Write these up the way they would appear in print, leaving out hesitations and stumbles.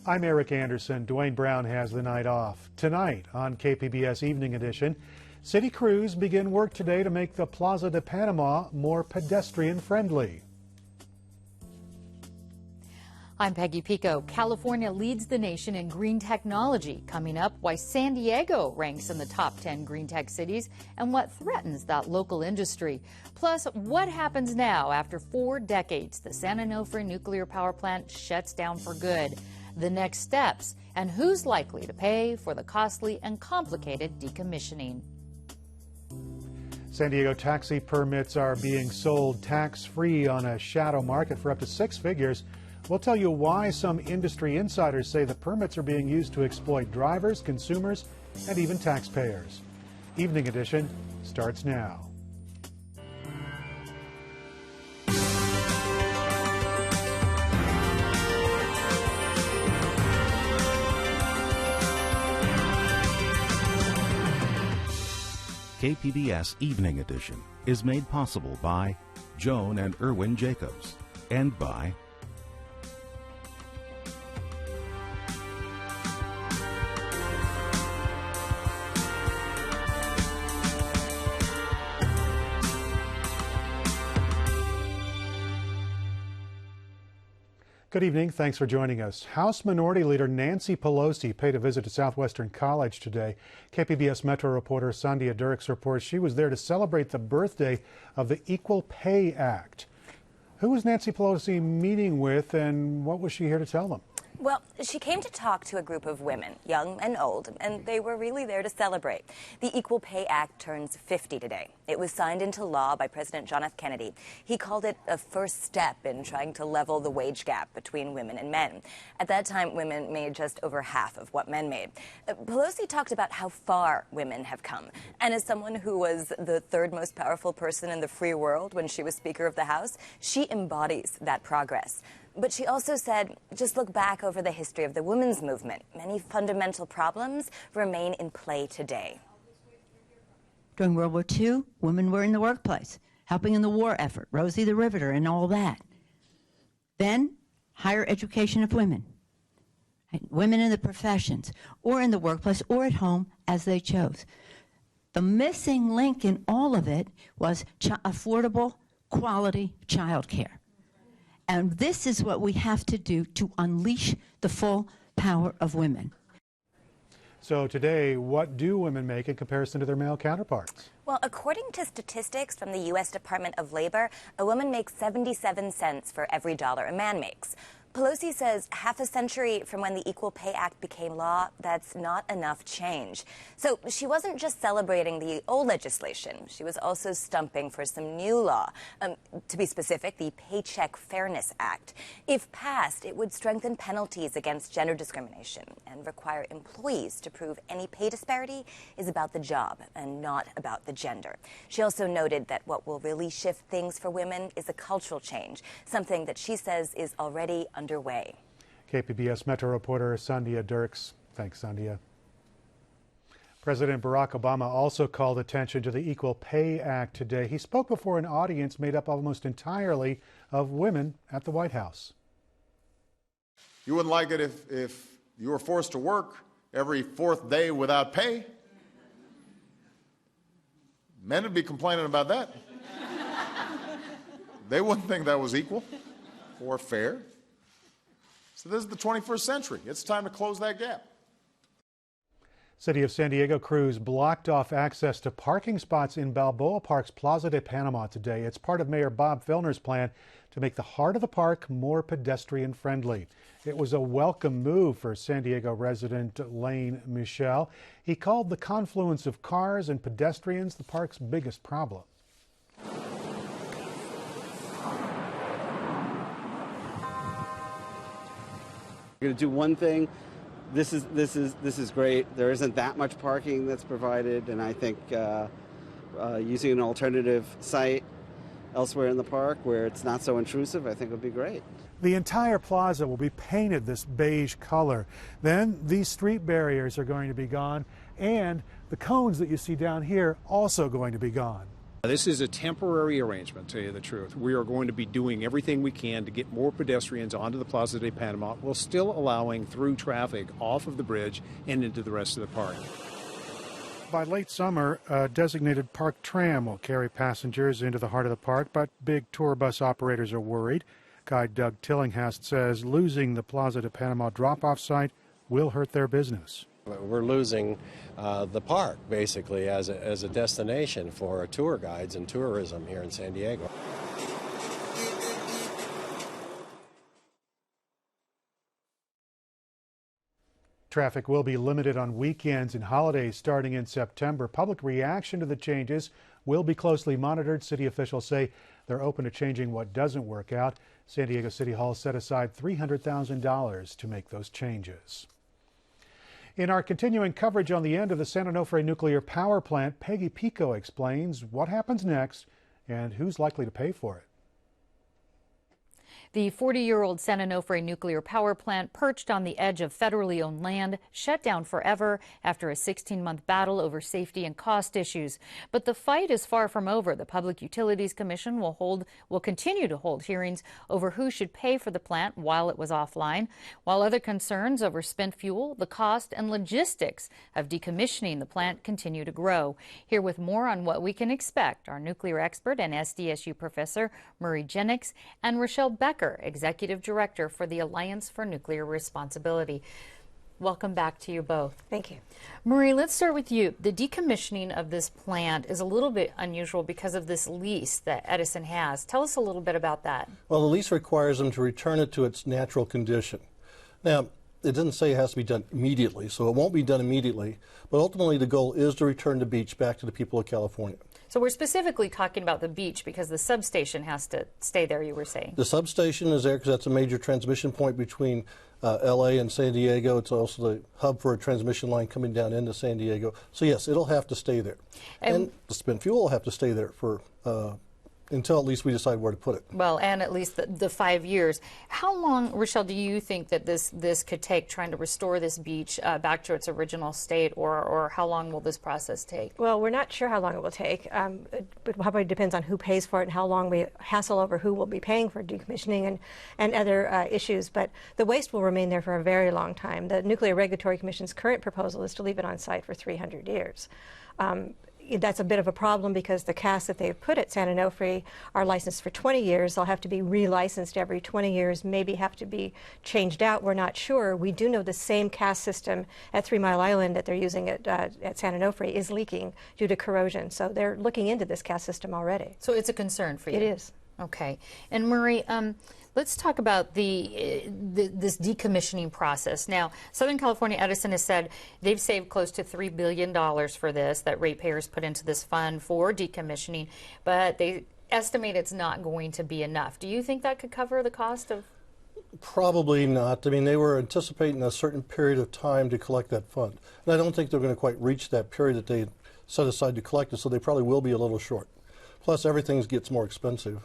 I'm Eric Anderson. Dwayne Brown has the night off. Tonight on KPBS Evening Edition, city crews begin work today to make the Plaza de Panama more pedestrian-friendly. I'm Peggy Pico. California leads the nation in green technology. Coming up, why San Diego ranks in the top 10 green tech cities and what threatens that local industry. Plus, what happens now after 4 decades the San Onofre nuclear power plant shuts down for good. The next steps, and who's likely to pay for the costly and complicated decommissioning. San Diego taxi permits are being sold tax-free on a shadow market for up to 6 figures. We'll tell you why some industry insiders say the permits are being used to exploit drivers, consumers, and even taxpayers. Evening Edition starts now. KPBS Evening Edition is made possible by Joan and Irwin Jacobs and by Good evening. Thanks for joining us. House Minority Leader Nancy Pelosi paid a visit to Southwestern College today. KPBS Metro reporter Sandia Dirks reports she was there to celebrate the birthday of the Equal Pay Act. Who was Nancy Pelosi meeting with, and what was she here to tell them? Well, she came to talk to a group of women, young and old, and they were really there to celebrate. The Equal Pay Act turns 50 today. It was signed into law by President John F. Kennedy. He called it a first step in trying to level the wage gap between women and men. At that time, women made just over half of what men made. Pelosi talked about how far women have come. And as someone who was the third most powerful person in the free world when she was Speaker of the House, she embodies that progress. But she also said, just look back over the history of the women's movement. Many fundamental problems remain in play today. During World War II, women were in the workplace, helping in the war effort, Rosie the Riveter and all that. Then, higher education of women. Women in the professions, or in the workplace, or at home, as they chose. The missing link in all of it was affordable, quality child care. And this is what we have to do to unleash the full power of women. So today, what do women make in comparison to their male counterparts? Well, according to statistics from the U.S. Department of Labor, a woman makes 77 cents for every dollar a man makes. Pelosi says half a century from when the Equal Pay Act became law, that's not enough change. So she wasn't just celebrating the old legislation. She was also stumping for some new law. To be specific, the Paycheck Fairness Act. If passed, it would strengthen penalties against gender discrimination and require employees to prove any pay disparity is about the job and not about the gender. She also noted that what will really shift things for women is a cultural change, something that she says is already underway. KPBS Metro reporter Sandia Dirks. Thanks, Sandia. President Barack Obama also called attention to the Equal Pay Act today. He spoke before an audience made up almost entirely of women at the White House. You wouldn't like it if you were forced to work every 4th day without pay. Men would be complaining about that. They wouldn't think that was equal or fair. So this is the 21st century. It's time to close that gap. City of San Diego crews blocked off access to parking spots in Balboa Park's Plaza de Panama today. It's part of Mayor Bob Filner's plan to make the heart of the park more pedestrian-friendly. It was a welcome move for San Diego resident Lane Michelle. He called the confluence of cars and pedestrians the park's biggest problem. We're going to do one thing. This is great. There isn't that much parking that's provided, and I think using an alternative site elsewhere in the park where it's not so intrusive, I think would be great. The entire plaza will be painted this beige color. Then these street barriers are going to be gone, and the cones that you see down here also going to be gone. This is a temporary arrangement, to tell you the truth. We are going to be doing everything we can to get more pedestrians onto the Plaza de Panama while still allowing through traffic off of the bridge and into the rest of the park. By late summer, a designated park tram will carry passengers into the heart of the park, but big tour bus operators are worried. Guide Doug Tillinghast says losing the Plaza de Panama drop-off site will hurt their business. We're losing the park, basically, as a destination for tour guides and tourism here in San Diego. Traffic will be limited on weekends and holidays starting in September. Public reaction to the changes will be closely monitored. City officials say they're open to changing what doesn't work out. San Diego City Hall set aside $300,000 to make those changes. In our continuing coverage on the end of the San Onofre nuclear power plant, Peggy Pico explains what happens next and who's likely to pay for it. The 40-year-old San Onofre nuclear power plant, perched on the edge of federally owned land, shut down forever after a 16-month battle over safety and cost issues. But the fight is far from over. The Public Utilities Commission will continue to hold hearings over who should pay for the plant while it was offline, while other concerns over spent fuel, the cost, and logistics of decommissioning the plant continue to grow. Here with more on what we can expect, our nuclear expert and SDSU professor Murray Jennings and Rochelle Becker, Executive Director for the Alliance for Nuclear Responsibility. Welcome back to you both. Thank you. Marie, let's start with you. The decommissioning of this plant is a little bit unusual because of this lease that Edison has. Tell us a little bit about that. Well, the lease requires them to return it to its natural condition. Now, it doesn't say it has to be done immediately, so it won't be done immediately, but ultimately the goal is to return the beach back to the people of California. So we're specifically talking about the beach because the substation has to stay there, you were saying. The substation is there because that's a major transmission point between LA and San Diego. It's also the hub for a transmission line coming down into San Diego. So yes, it'll have to stay there. And the spent fuel will have to stay there for until at least we decide where to put it. Well, and at least the 5 years. How long, Rochelle, do you think that this could take, trying to restore this beach back to its original state, or how long will this process take? Well, we're not sure how long it will take. It probably depends on who pays for it and how long we hassle over who will be paying for decommissioning and other issues. But the waste will remain there for a very long time. The Nuclear Regulatory Commission's current proposal is to leave it on site for 300 years. That's a bit of a problem because the casts that they've put at San Onofre are licensed for 20 years. They'll have to be relicensed every 20 years, maybe have to be changed out. We're not sure. We do know the same cast system at 3 Mile Island that they're using at San Onofre is leaking due to corrosion. So they're looking into this cast system already. So it's a concern for you? It is. Okay. And Murray, let's talk about this decommissioning process. Now, Southern California Edison has said they've saved close to $3 billion for this, that ratepayers put into this fund for decommissioning, but they estimate it's not going to be enough. Do you think that could cover the cost of? Probably not. I mean, they were anticipating a certain period of time to collect that fund. And I don't think they're going to quite reach that period that they set aside to collect it, so they probably will be a little short. Plus, everything gets more expensive.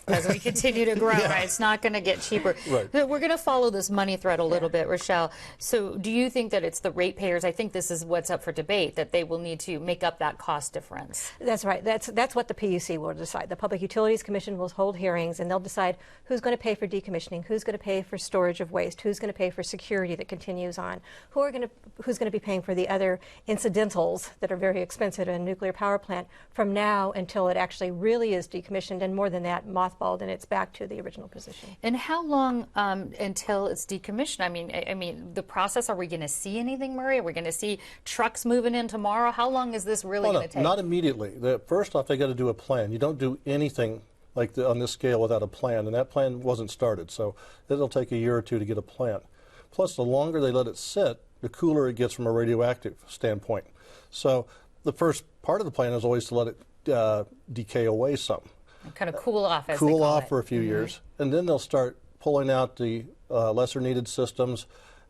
As we continue to grow, right? It's not going to get cheaper. Right. We're going to follow this money thread a little bit, Rochelle. So do you think that it's the ratepayers? I think this is what's up for debate, that they will need to make up that cost difference. That's right. That's what the PUC will decide. The Public Utilities Commission will hold hearings, and they'll decide who's going to pay for decommissioning, who's going to pay for storage of waste, who's going to pay for security that continues on, who's going to be paying for the other incidentals that are very expensive in a nuclear power plant from now until it actually really is decommissioned, and more than that, mothballed, and it's back to the original position. And how long until it's decommissioned? I mean, the process, are we going to see anything, Murray? Are we going to see trucks moving in tomorrow? How long is this really going to take? Not immediately. First off, they got to do a plan. You don't do anything like on this scale without a plan, and that plan wasn't started, so it'll take a year or two to get a plan. Plus, the longer they let it sit, the cooler it gets from a radioactive standpoint. So the first part of the plan is always to let it decay away some. Kind of cool off, as cool they call off it. for a few years, and then they'll start pulling out the lesser needed systems.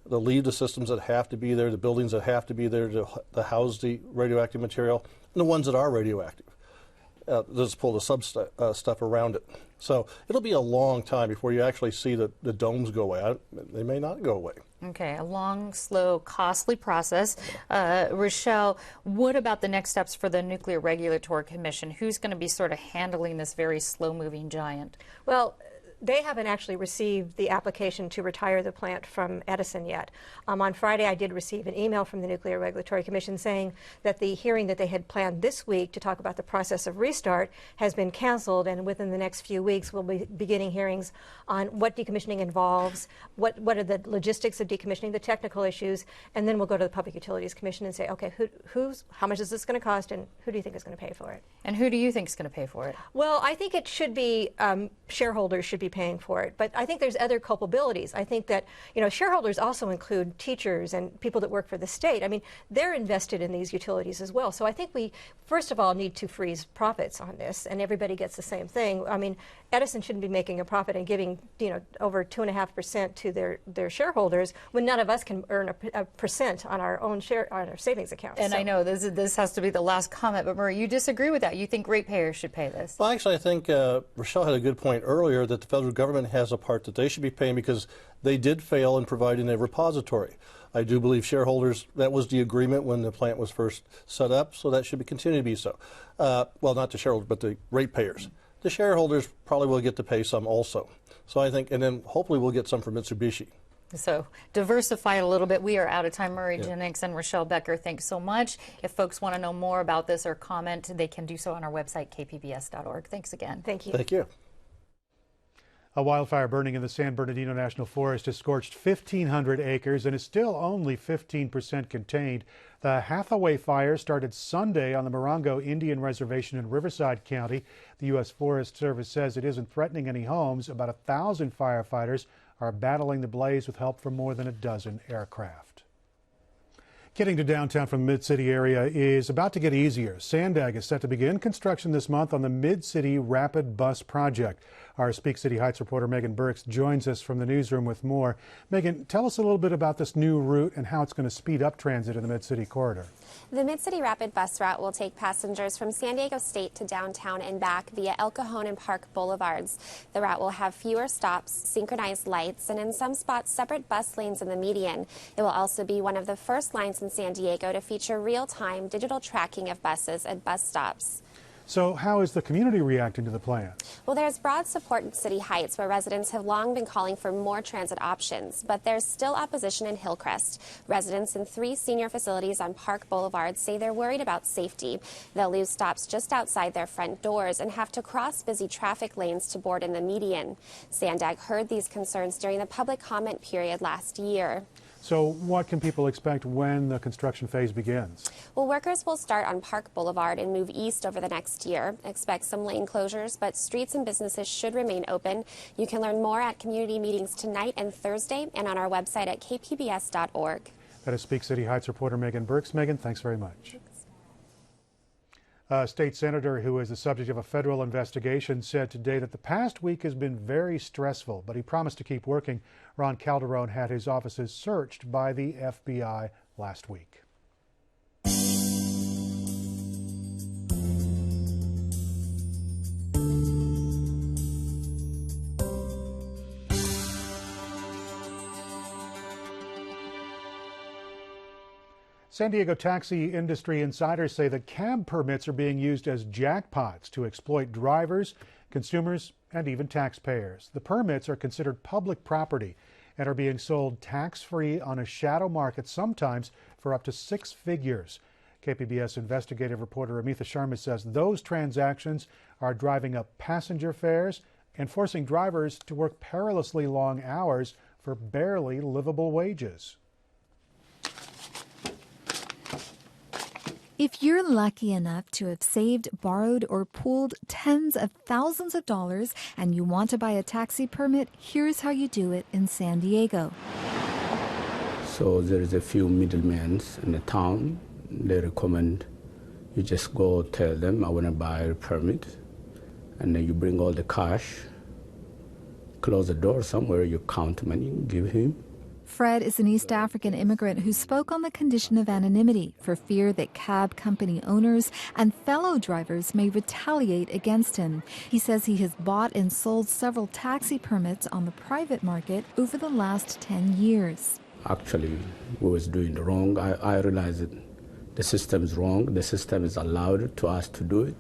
They'll leave the systems that have to be there, the buildings that have to be there to house the radioactive material, and the ones that are radioactive. just pull the stuff around it. So it'll be a long time before you actually see the domes go away. They may not go away. Okay, a long, slow, costly process. Rochelle, what about the next steps for the Nuclear Regulatory Commission? Who's going to be sort of handling this very slow-moving giant? Well, they haven't actually received the application to retire the plant from Edison yet. On Friday, I did receive an email from the Nuclear Regulatory Commission saying that the hearing that they had planned this week to talk about the process of restart has been canceled, and within the next few weeks we'll be beginning hearings on what decommissioning involves, what are the logistics of decommissioning, the technical issues, and then we'll go to the Public Utilities Commission and say, okay, how much is this going to cost, and who do you think is going to pay for it? And who do you think is going to pay for it? Well, I think it should be shareholders should be paying for it, but I think there's other culpabilities. I think that, you know, shareholders also include teachers and people that work for the state. I mean, they're invested in these utilities as well. So I think we, first of all, need to freeze profits on this, and everybody gets the same thing. I mean, Edison shouldn't be making a profit and giving, you know, over 2.5% to their shareholders when none of us can earn a percent on our own share on our savings accounts. And so, I know this has to be the last comment, but Marie, you disagree with that. You think ratepayers should pay this? Well, actually, I think Rochelle had a good point earlier that the federal government has a part that they should be paying because they did fail in providing a repository. I do believe shareholders, that was the agreement when the plant was first set up, so that should continue to be so. Well, not the shareholders, but the ratepayers. The shareholders probably will get to pay some also. So I think, and then hopefully we'll get some from Mitsubishi. So diversify it a little bit. We are out of time. Murray Jennings and Rochelle Becker, thanks so much. If folks want to know more about this or comment, they can do so on our website, kpbs.org. Thanks again. Thank you. Thank you. A wildfire burning in the San Bernardino National Forest has scorched 1,500 acres and is still only 15% contained. The Hathaway fire started Sunday on the Morongo Indian Reservation in Riverside County. The U.S. Forest Service says it isn't threatening any homes. About 1,000 firefighters are battling the blaze with help from more than a dozen aircraft. Getting to downtown from the Mid-City area is about to get easier. Sandag is set to begin construction this month on the Mid-City Rapid Bus Project. Our Speak City Heights reporter Megan Burks joins us from the newsroom with more. Megan, tell us a little bit about this new route and how it's going to speed up transit in the Mid-City corridor. The Mid-City Rapid Bus Route will take passengers from San Diego State to downtown and back via El Cajon and Park Boulevards. The route will have fewer stops, synchronized lights, and in some spots separate bus lanes in the median. It will also be one of the first lines in San Diego to feature real-time digital tracking of buses at bus stops. So how is the community reacting to the plan? Well, there's broad support in City Heights, where residents have long been calling for more transit options, but there's still opposition in Hillcrest. Residents in 3 senior facilities on Park Boulevard say they're worried about safety. They'll lose stops just outside their front doors and have to cross busy traffic lanes to board in the median. Sandag heard these concerns during the public comment period last year. So what can people expect when the construction phase begins? Well, workers will start on Park Boulevard and move east over the next year. Expect some lane closures, but streets and businesses should remain open. You can learn more at community meetings tonight and Thursday and on our website at kpbs.org. That is Speak City Heights reporter Megan Burks. Megan, thanks very much. A state senator who is the subject of a federal investigation said today that the past week has been very stressful, but he promised to keep working. Ron Calderon had his offices searched by the FBI last week. San Diego taxi industry insiders say that cab permits are being used as jackpots to exploit drivers, consumers, and even taxpayers. The permits are considered public property and are being sold tax-free on a shadow market, sometimes for up to 6 figures. KPBS investigative reporter Amitha Sharma says those transactions are driving up passenger fares and forcing drivers to work perilously long hours for barely livable wages. If you're lucky enough to have saved, borrowed, or pooled tens of thousands of dollars and you want to buy a taxi permit, here's how you do it in San Diego. So there is a few middlemen in the town. They recommend you just go tell them, I want to buy a permit, and then you bring all the cash, close the door somewhere, you count money, give him, Fred is an East African immigrant who spoke on the condition of anonymity for fear that cab company owners and fellow drivers may retaliate against him. He says he has bought and sold several taxi permits on the private market over the last 10 years. Actually, we was doing the wrong. I realized that the system is wrong. The system is allowed to us to do it.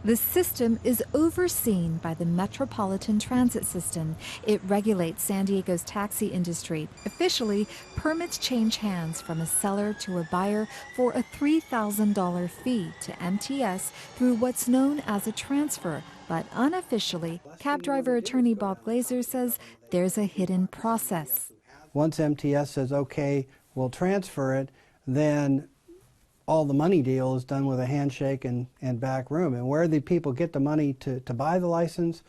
The system is overseen by the Metropolitan Transit System. It regulates San Diego's taxi industry. Officially, permits change hands from a seller to a buyer for a $3,000 fee to MTS through what's known as a transfer. But unofficially, cab driver attorney Bob Glazer says there's a hidden process. Once MTS says, okay, we'll transfer it, then all the money deal is done with a handshake and back room. And where the people get the money to buy the license,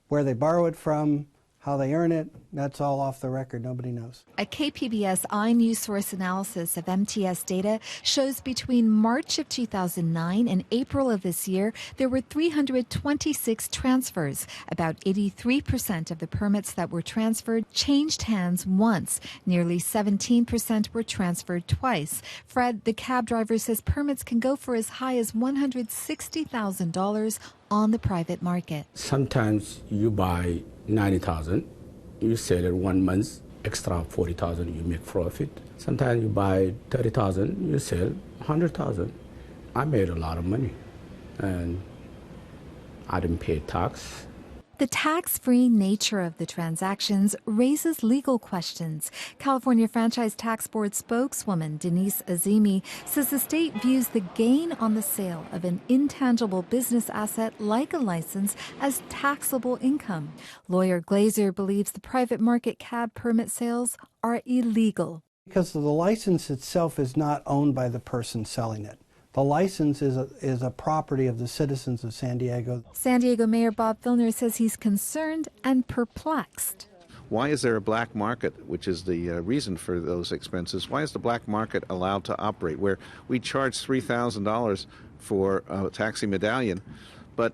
where they borrow it from, how they earn it, that's all off the record. Nobody knows. A KPBS iNews source analysis of MTS data shows between March of 2009 and April of this year, there were 326 transfers. About 83% of the permits that were transferred changed hands once. Nearly 17% were transferred twice. Fred, the cab driver, says permits can go for as high as $160,000 on the private market. Sometimes you buy 90,000, you sell it 1 month, extra 40,000, you make profit. Sometimes you buy 30,000, you sell 100,000. I made a lot of money, and I didn't pay tax. The tax-free nature of the transactions raises legal questions. California Franchise Tax Board spokeswoman Denise Azimi says the state views the gain on the sale of an intangible business asset like a license as taxable income. Lawyer Glazer believes the private market cab permit sales are illegal. Because the license itself is not owned by the person selling it. The license is a property of the citizens of San Diego. San Diego Mayor Bob Filner says he's concerned and perplexed. Why is there a black market, which is the reason for those expenses? Why is the black market allowed to operate where we charge $3,000 for a taxi medallion, but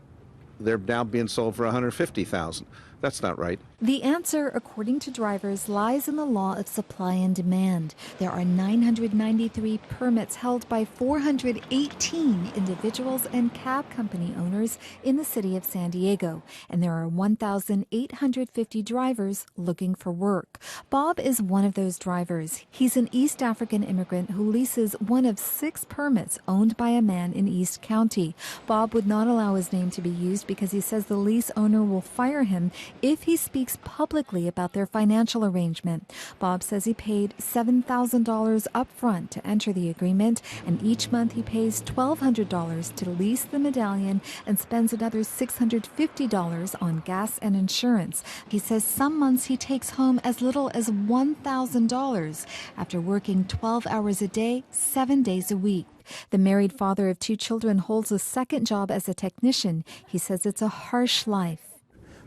they're now being sold for $150,000? That's not right. The answer, according to drivers, lies in the law of supply and demand. There are 993 permits held by 418 individuals and cab company owners in the city of San Diego, and there are 1,850 drivers looking for work. Bob is one of those drivers. He's an East African immigrant who leases one of 6 permits owned by a man in East County. Bob would not allow his name to be used because he says the lease owner will fire him if he speaks publicly about their financial arrangement. Bob says he paid $7,000 up front to enter the agreement, and each month he pays $1,200 to lease the medallion and spends another $650 on gas and insurance. He says some months he takes home as little as $1,000 after working 12 hours a day, 7 days a week. The married father of 2 children holds a second job as a technician. He says it's a harsh life.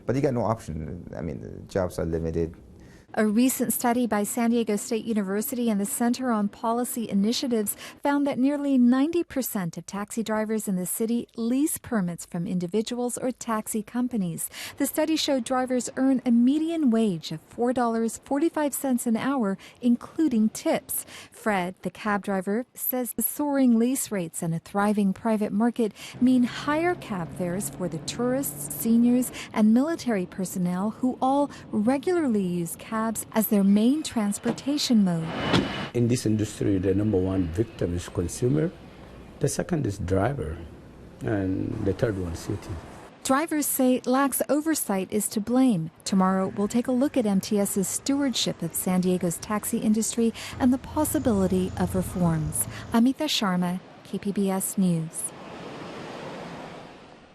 But you got no option. I mean, the jobs are limited. A recent study by San Diego State University and the Center on Policy Initiatives found that nearly 90% of taxi drivers in the city lease permits from individuals or taxi companies. The study showed drivers earn a median wage of $4.45 an hour, including tips. Fred, the cab driver, says the soaring lease rates and a thriving private market mean higher cab fares for the tourists, seniors, and military personnel who all regularly use cabs as their main transportation mode. In this industry, the number one victim is consumer, the second is driver, and the third one city. Drivers say lax oversight is to blame. Tomorrow, we'll take a look at MTS's stewardship of San Diego's taxi industry and the possibility of reforms. Amita Sharma, KPBS News.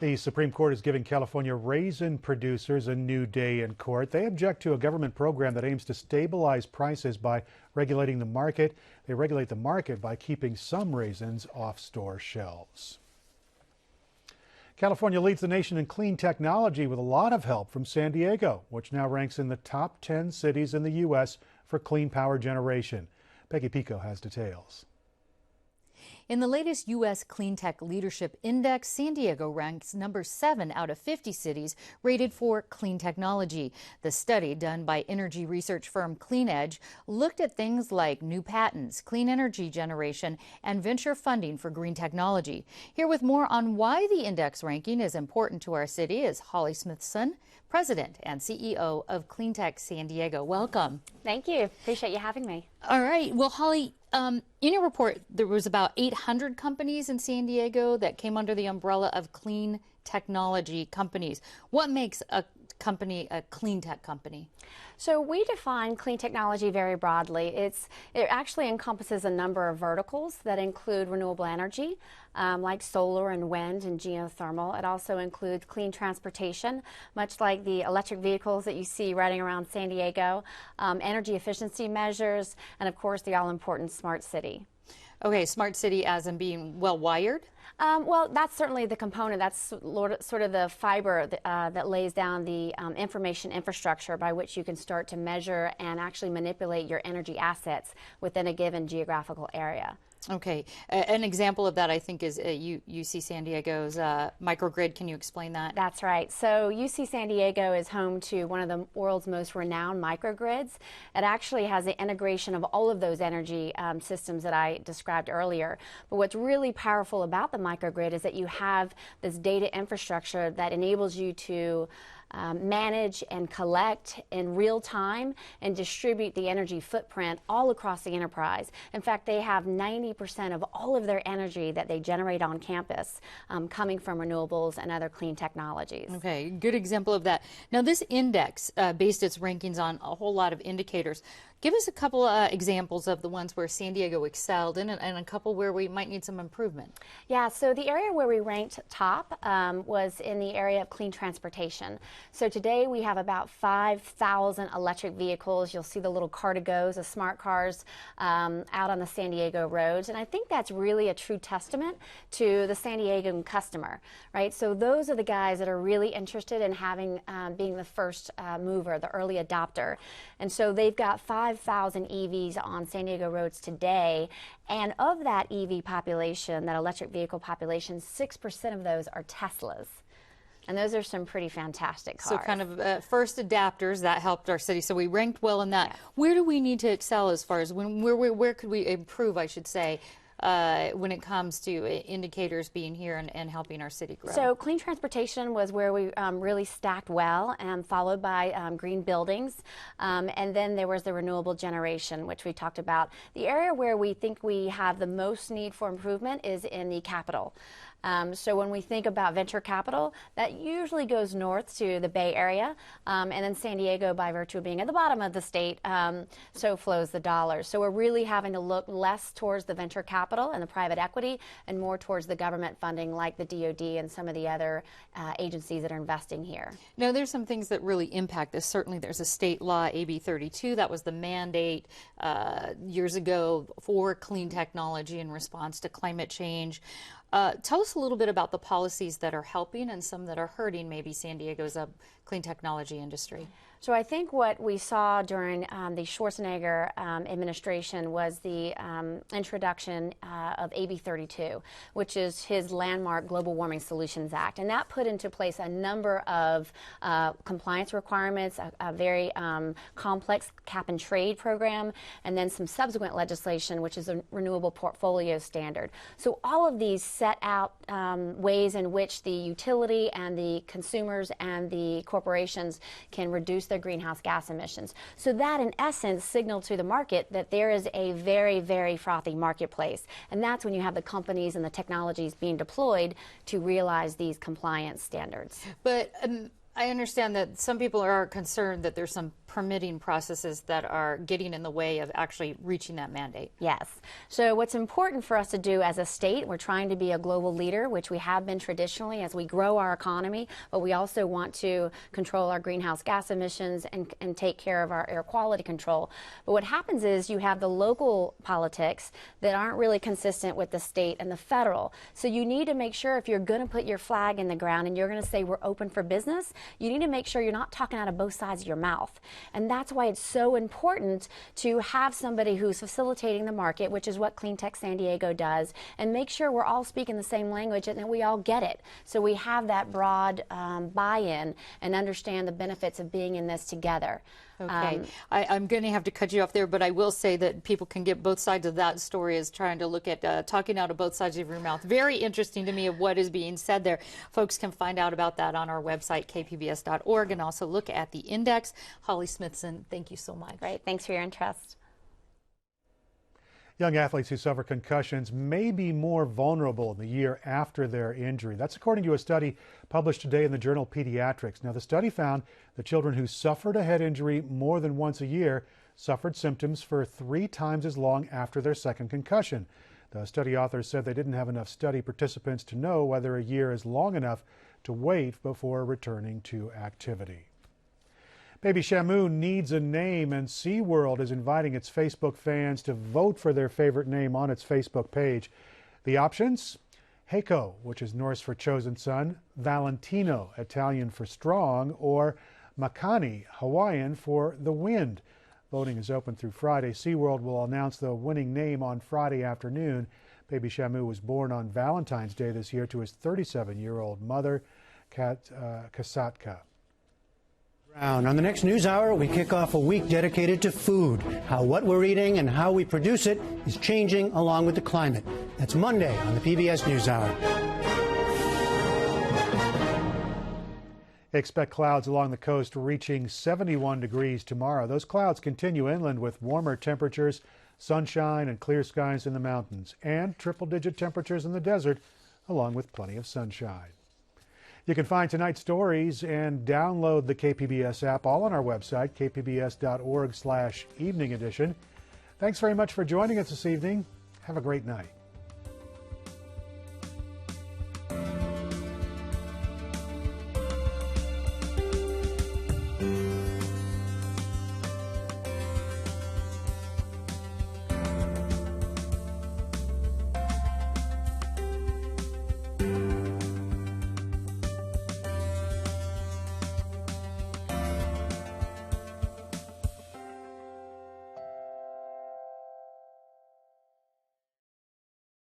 The Supreme Court is giving California raisin producers a new day in court. They object to a government program that aims to stabilize prices by regulating the market. They regulate the market by keeping some raisins off store shelves. California leads the nation in clean technology with a lot of help from San Diego, which now ranks in the top 10 cities in the U.S. for clean power generation. Peggy Pico has details. In the latest U.S. Clean Tech Leadership Index, San Diego ranks number 7 out of 50 cities rated for clean technology. The study, done by energy research firm CleanEdge, looked at things like new patents, clean energy generation, and venture funding for green technology. Here with more on why the index ranking is important to our city is Holly Smithson, President and CEO of Clean Tech San Diego. Welcome. Thank you. Appreciate you having me. All right. Well, Holly, in your report, there was about 800 companies in San Diego that came under the umbrella of clean technology companies. What makes a company a clean tech company? So we define clean technology very broadly. It actually encompasses a number of verticals that include renewable energy, like solar and wind and geothermal. It also includes clean transportation, much like the electric vehicles that you see riding around San Diego, energy efficiency measures, and of course the all-important smart city. Okay, smart city as in being well wired? Well, that's certainly the component. That's sort of the fiber that lays down the information infrastructure by which you can start to measure and actually manipulate your energy assets within a given geographical area. Okay. An example of that, I think, is UC San Diego's microgrid. Can you explain that? That's right. So UC San Diego is home to one of the world's most renowned microgrids. It actually has the integration of all of those energy systems that I described earlier. But what's really powerful about the microgrid is that you have this data infrastructure that enables you to manage and collect in real time and distribute the energy footprint all across the enterprise. In fact, they have 90% of all of their energy that they generate on campus coming from renewables and other clean technologies. Okay, good example of that. Now, this index based its rankings on a whole lot of indicators. Give us a couple examples of the ones where San Diego excelled in and a couple where we might need some improvement. Yeah, so the area where we ranked top was in the area of clean transportation. So today we have about 5,000 electric vehicles. You'll see the little car-to-goes, the smart cars out on the San Diego roads. And I think that's really a true testament to the San Diegan customer, right? So those are the guys that are really interested in having being the first mover, the early adopter. And so they've got 5,000 EVs on San Diego roads today. And of that EV population, that electric vehicle population, 6% of those are Teslas. And those are some pretty fantastic cars. So kind of first adapters, that helped our city. So we ranked well in that. Yeah. Where do we need to excel as far as where could we improve, I should say, when it comes to indicators being here and helping our city grow? So clean transportation was where we really stacked well, followed by green buildings. And then there was the renewable generation, which we talked about. The area where we think we have the most need for improvement is in the capital. So when we think about venture capital, that usually goes north to the Bay Area, and then San Diego, by virtue of being at the bottom of the state, so flows the dollars. So we're really having to look less towards the venture capital and the private equity and more towards the government funding like the DOD and some of the other agencies that are investing here. Now, there's some things that really impact this. Certainly there's a state law, AB 32, that was the mandate years ago for clean technology in response to climate change. Tell us a little bit about the policies that are helping and some that are hurting maybe San Diego's clean technology industry. So I think what we saw during the Schwarzenegger administration was the introduction of AB 32, which is his landmark Global Warming Solutions Act. And that put into place a number of compliance requirements, a very complex cap and trade program, and then some subsequent legislation, which is a renewable portfolio standard. So all of these set out ways in which the utility and the consumers and the corporations can reduce their greenhouse gas emissions. So that, in essence, signaled to the market that there is a very, very frothy marketplace. And that's when you have the companies and the technologies being deployed to realize these compliance standards. But I understand that some people are concerned that there's some permitting processes that are getting in the way of actually reaching that mandate. Yes. So what's important for us to do as a state, we're trying to be a global leader, which we have been traditionally as we grow our economy, but we also want to control our greenhouse gas emissions and take care of our air quality control. But what happens is you have the local politics that aren't really consistent with the state and the federal. So you need to make sure if you're going to put your flag in the ground and you're going to say we're open for business, you need to make sure you're not talking out of both sides of your mouth. And that's why it's so important to have somebody who's facilitating the market, which is what Clean Tech San Diego does, and make sure we're all speaking the same language and that we all get it. So we have that broad buy-in and understand the benefits of being in this together. Okay, I'm going to have to cut you off there, but I will say that people can get both sides of that story as trying to look at talking out of both sides of your mouth. Very interesting to me of what is being said there. Folks can find out about that on our website, kpbs.org, and also look at the index. Holly Smithson, thank you so much. Great, thanks for your interest. Young athletes who suffer concussions may be more vulnerable in the year after their injury. That's according to a study published today in the journal Pediatrics. Now, the study found that children who suffered a head injury more than once a year suffered symptoms for 3 times as long after their second concussion. The study authors said they didn't have enough study participants to know whether a year is long enough to wait before returning to activity. Baby Shamu needs a name, and SeaWorld is inviting its Facebook fans to vote for their favorite name on its Facebook page. The options? Heiko, which is Norse for chosen son, Valentino, Italian for strong, or Makani, Hawaiian for the wind. Voting is open through Friday. SeaWorld will announce the winning name on Friday afternoon. Baby Shamu was born on Valentine's Day this year to his 37-year-old mother, Kasatka. On the next News Hour, we kick off a week dedicated to food, how what we're eating and how we produce it is changing along with the climate. That's Monday on the PBS News Hour. Expect clouds along the coast reaching 71 degrees tomorrow. Those clouds continue inland with warmer temperatures, sunshine and clear skies in the mountains, and triple-digit temperatures in the desert, along with plenty of sunshine. You can find tonight's stories and download the KPBS app all on our website, kpbs.org/evening edition. Thanks very much for joining us this evening. Have a great night.